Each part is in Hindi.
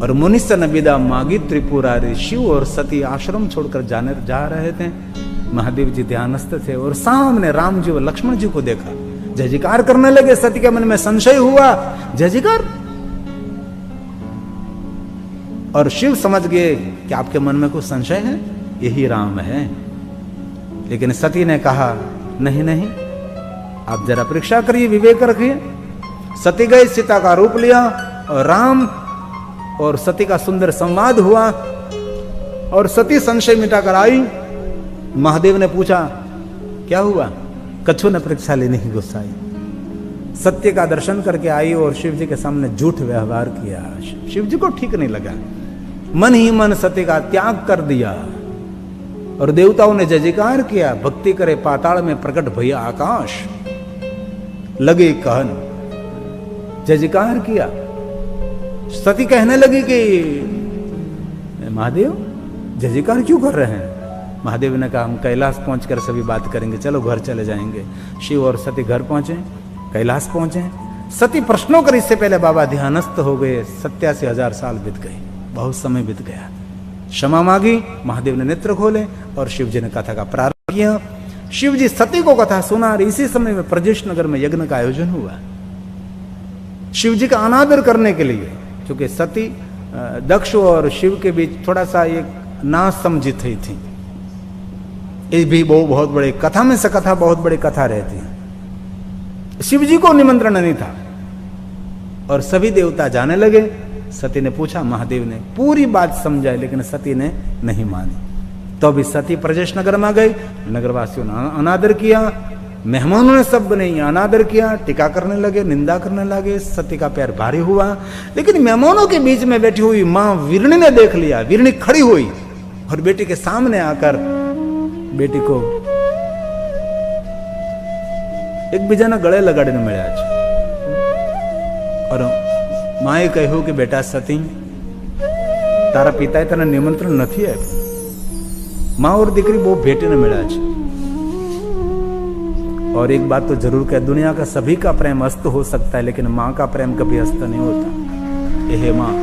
और मुनिसन विदा मागी त्रिपुरारी। शिव और सती आश्रम छोड़कर जा रहे थे। महादेव जी ध्यानस्थ थे और सामने राम जी और लक्ष्मण जी को देखा, जय जयकार करने लगे। सती के मन में संशय हुआ, जय जयकार। और शिव समझ गए कि आपके मन में कुछ संशय है, यही राम है। लेकिन सती ने कहा, नहीं नहीं, आप जरा परीक्षा करिए, विवेक रखिए। सती गई, सीता का रूप लिया और राम और सती का सुंदर संवाद हुआ और सती संशय मिटाकर आई। महादेव ने पूछा, क्या हुआ? कछु ने परीक्षा लेने की गुस्साई। सत्य का दर्शन करके आई और शिव जी के सामने झूठ व्यवहार किया। शिव जी को ठीक नहीं लगा, मन ही मन सत्य का त्याग कर दिया और देवताओं ने जय जयकार किया। भक्ति करे पाताल में प्रकट भैया आकाश, लगे कहन, जय जयकार किया। सती कहने लगी कि महादेव जय जयकार क्यों कर रहे हैं? महादेव ने कहा, हम कैलाश पहुंचकर सभी बात करेंगे, चलो घर चले जाएंगे। शिव और सती घर पहुंचे, कैलाश पहुंचे। सती प्रश्नों कर इससे पहले बाबा ध्यानस्थ हो गए। 87,000 साल बीत गए, बहुत समय बीत गया। क्षमा मांगी, महादेव ने नेत्र खोले और शिव जी ने कथा का प्रारंभ किया। शिव जी सती को कथा सुना और इसी समय में प्रजेश नगर में यज्ञ का आयोजन हुआ शिव जी का अनादर करने के लिए, क्योंकि सती दक्ष और शिव के बीच थोड़ा सा एक नासमझी थी। ये भी बहुत बड़ी कथा में से कथा, बहुत बड़ी कथा रहती है। शिव जी को निमंत्रण नहीं था और सभी देवता जाने लगे। सती ने पूछा, महादेव ने पूरी बात समझाई, लेकिन सती ने नहीं मानी। तो अभी सती प्रजेश नगर में गई, नगरवासियों ने अनादर किया, मेहमानों ने सब ने अनादर किया, टीका करने लगे, निंदा करने लगे। सती का पैर भारी हुआ, लेकिन मेहमानों के बीच में बैठी हुई मां वीरणी ने देख लिया। वीरणी खड़ी हुई और बेटी के सामने आकर बेटी को एक बीजा गले लगाड़े मिला और माए कहू कि बेटा सती, तारा पिताए तने निमंत्रण नहीं आप्યું। माँ और दीकरी वो भेटी ने मिला है। और एक बात तो जरूर कह, दुनिया का सभी का प्रेम अस्त हो सकता है, लेकिन माँ का प्रेम कभी अस्त नहीं होता। ये माँ,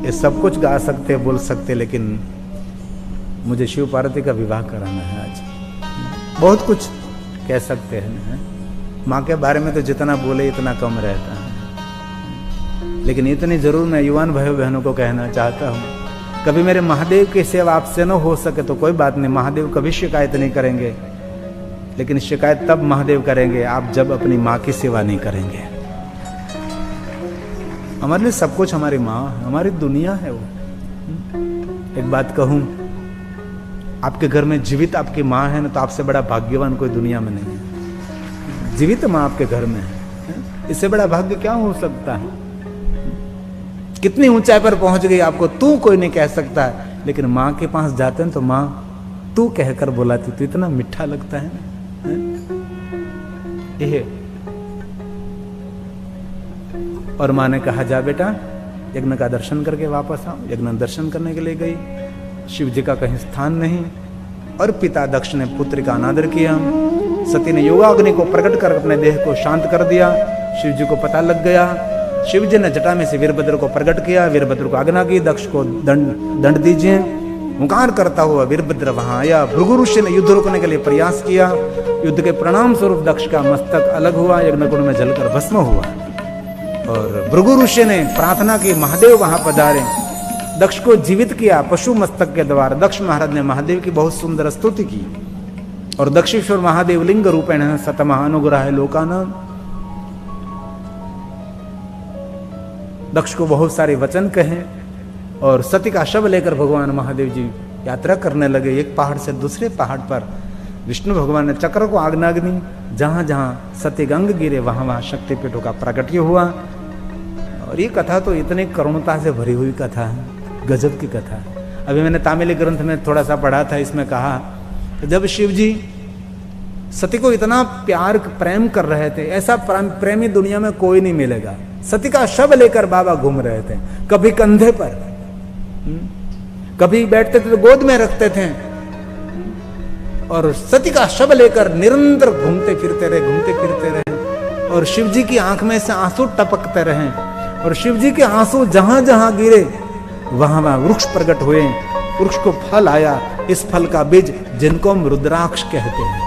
ये सब कुछ गा सकते, बोल सकते, लेकिन मुझे शिव पार्वती का विवाह कराना है आज। बहुत कुछ कह सकते हैं, माँ के बारे में तो जितना बोले इतना कम रहता है, लेकिन इतनी जरूर मैं युवान भाइयों बहनों को कहना चाहता हूँ, कभी मेरे महादेव की सेवा आपसे न हो सके तो कोई बात नहीं, महादेव कभी शिकायत नहीं करेंगे, लेकिन शिकायत तब महादेव करेंगे आप जब अपनी माँ की सेवा नहीं करेंगे। हमारे लिए सब कुछ हमारी माँ, हमारी दुनिया है वो। एक बात कहूं, आपके घर में जीवित आपकी माँ है ना, तो आपसे बड़ा भाग्यवान कोई दुनिया में नहीं है। जीवित माँ आपके घर में है, इससे बड़ा भाग्य क्या हो सकता है? कितनी ऊंचाई पर पहुंच गई आपको तू कोई नहीं कह सकता है, लेकिन माँ के पास जाते हैं तो माँ तू कहकर बुलाती, तो इतना मीठा लगता है ना। ये और माँ ने कहा, जा बेटा यज्ञ का दर्शन करके वापस आओ। यज्ञ दर्शन करने के लिए गई, शिव जी का कहीं स्थान नहीं, और पिता दक्ष ने पुत्र का अनादर किया। सती ने योगाग्नि को प्रकट कर अपने देह को शांत कर दिया। शिव जी को पता लग गया। शिव जी ने जटा में से वीरभद्र को प्रकट किया, वीरभद्र को आज्ञा की, दक्ष को दंड दीजिए। हुंकार करता हुआ वीरभद्र वहां आया। भृगु ऋषि ने युद्ध रोकने के लिए प्रयास किया। युद्ध के परिणाम स्वरूप दक्ष का मस्तक अलग हुआ, यज्ञकुंड में जलकर भस्म हुआ। और भृगु ऋषि ने प्रार्थना की, महादेव वहां पधारे। दक्ष को जीवित किया पशु मस्तक के द्वारा। दक्ष महाराज ने महादेव की बहुत सुंदर स्तुति की, और दक्षेश्वर महादेव लिंग रूपेण सतमः अनुग्रह लोकानां। दक्ष को बहुत सारे वचन कहे, और सती का शव लेकर भगवान महादेव जी यात्रा करने लगे। एक पहाड़ से दूसरे पहाड़ पर विष्णु भगवान ने चक्र को आग्नाग्नि, जहां जहां सती गंग गिरे वहां वहां शक्तिपीठों का प्रकट्य हुआ। और ये कथा तो इतनी करुणता से भरी हुई कथा है, गजब की कथा। अभी मैंने तामिली ग्रंथ में थोड़ा सा पढ़ा था, इसमें कहा जब शिव जी सती को इतना प्यार प्रेम कर रहे थे, ऐसा प्रेमी दुनिया में कोई नहीं मिलेगा। सती का शव लेकर बाबा घूम रहे थे, कभी कंधे पर, कभी बैठते थे तो गोद में रखते थे, और सती का शव लेकर निरंतर घूमते फिरते रहे। और शिव जी की आंख में से आंसू टपकते रहे। और शिव जी के आंसू जहां जहां गिरे वहां वहां वृक्ष प्रकट हुए, वृक्ष को फल आया। इस फल का बीज जिनको हम रुद्राक्ष कहते हैं,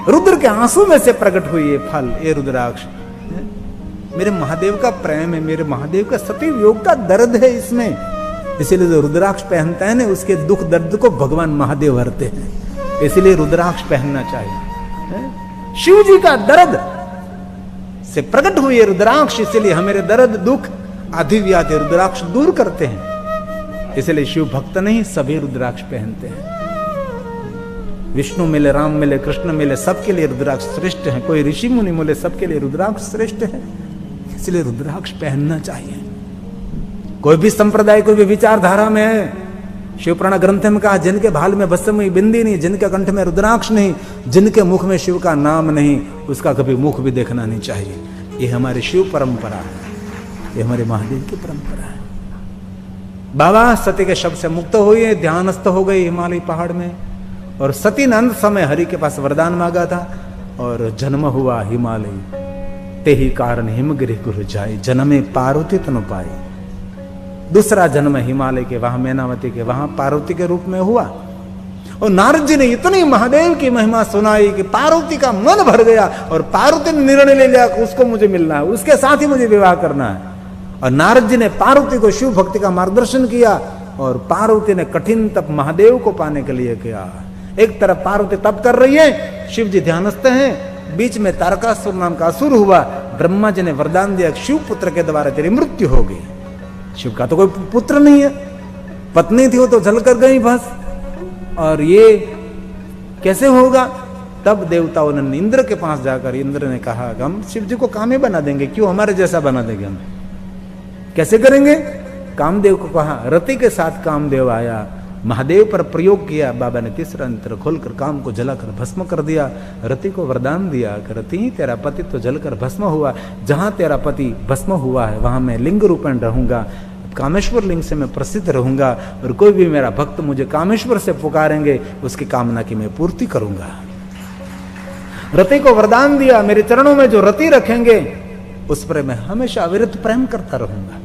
रुद्र के आंसू में से प्रकट हुई ये फल, ये रुद्राक्ष। मेरे महादेव का प्रेम है, मेरे महादेव का सतीव योग का दर्द है इसमें। इसीलिए जो रुद्राक्ष पहनता है ना, उसके दुख दर्द को भगवान महादेव हरते हैं। इसीलिए रुद्राक्ष पहनना चाहिए। शिव जी का दर्द से प्रकट हुई रुद्राक्ष, इसलिए हमारे दर्द दुख आदि व्याधि रुद्राक्ष दूर करते हैं। इसलिए शिव भक्त नहीं, सभी रुद्राक्ष पहनते हैं। विष्णु मिले, राम मिले, कृष्ण मिले, सबके लिए रुद्राक्ष श्रेष्ठ है। कोई ऋषि मुनि मिले, सबके लिए रुद्राक्ष श्रेष्ठ है। इसलिए रुद्राक्ष पहनना चाहिए। कोई भी संप्रदाय, कोई भी विचारधारा में है, शिवपुराण ग्रंथ में कहा, जिनके भाल में भस्म बिंदी नहीं, जिनके कंठ में रुद्राक्ष नहीं, जिनके मुख में शिव का नाम नहीं, उसका कभी मुख भी देखना नहीं चाहिए। ये हमारी शिव परंपरा है, ये हमारे महादेव की परंपरा है। बाबा सती के शब्द से मुक्त हुए, ध्यानस्थ हो गए हिमालय पहाड़ में। और सती ने अंत समय हरि के पास वरदान मांगा था और जन्म हुआ हिमालय। ते ही कारण हिमगिरि गुरु जाय, जन्मे पार्वती तनु पाई। दूसरा जन्म हिमालय के, वहां मैनावती के, वहां पार्वती के रूप में हुआ। और नारद जी ने इतनी महादेव की महिमा सुनाई कि पार्वती का मन भर गया और पार्वती ने निर्णय ले लिया कि उसको मुझे मिलना है, उसके साथ ही मुझे विवाह करना है। और नारद जी ने पार्वती को शिव भक्ति का मार्गदर्शन किया और पार्वती ने कठिन तप महादेव को पाने के लिए किया। एक तरफ पार्वती तप कर रही है, शिव जी ध्यानस्थ हैं, बीच में तारकासुर नाम का असुर हुआ। ब्रह्मा जी ने वरदान दिया, शिव पुत्र के द्वारा तेरी मृत्यु होगी। शिव का तो कोई पुत्र नहीं है, पत्नी थी वो तो जल कर गई बस, और ये कैसे होगा? तब देवताओं ने इंद्र के पास जाकर, इंद्र ने कहा हम शिव जी को कामी बना देंगे, क्यों हमारे जैसा बना देंगे हम, कैसे करेंगे? कामदेव को कहा, रति के साथ कामदेव आया, महादेव पर प्रयोग किया। बाबा ने तीसरा नेत्र खोलकर काम को जलाकर भस्म कर दिया। रति को वरदान दिया कि रति तेरा पति तो जलकर भस्म हुआ, जहां तेरा पति भस्म हुआ है वहां मैं लिंग रूपेण रहूंगा, कामेश्वर लिंग से मैं प्रसिद्ध रहूंगा, और कोई भी मेरा भक्त मुझे कामेश्वर से पुकारेंगे उसकी कामना की मैं पूर्ति करूंगा। रति को वरदान दिया, मेरे चरणों में जो रति रखेंगे उस पर मैं हमेशा अविरत प्रेम करता रहूंगा।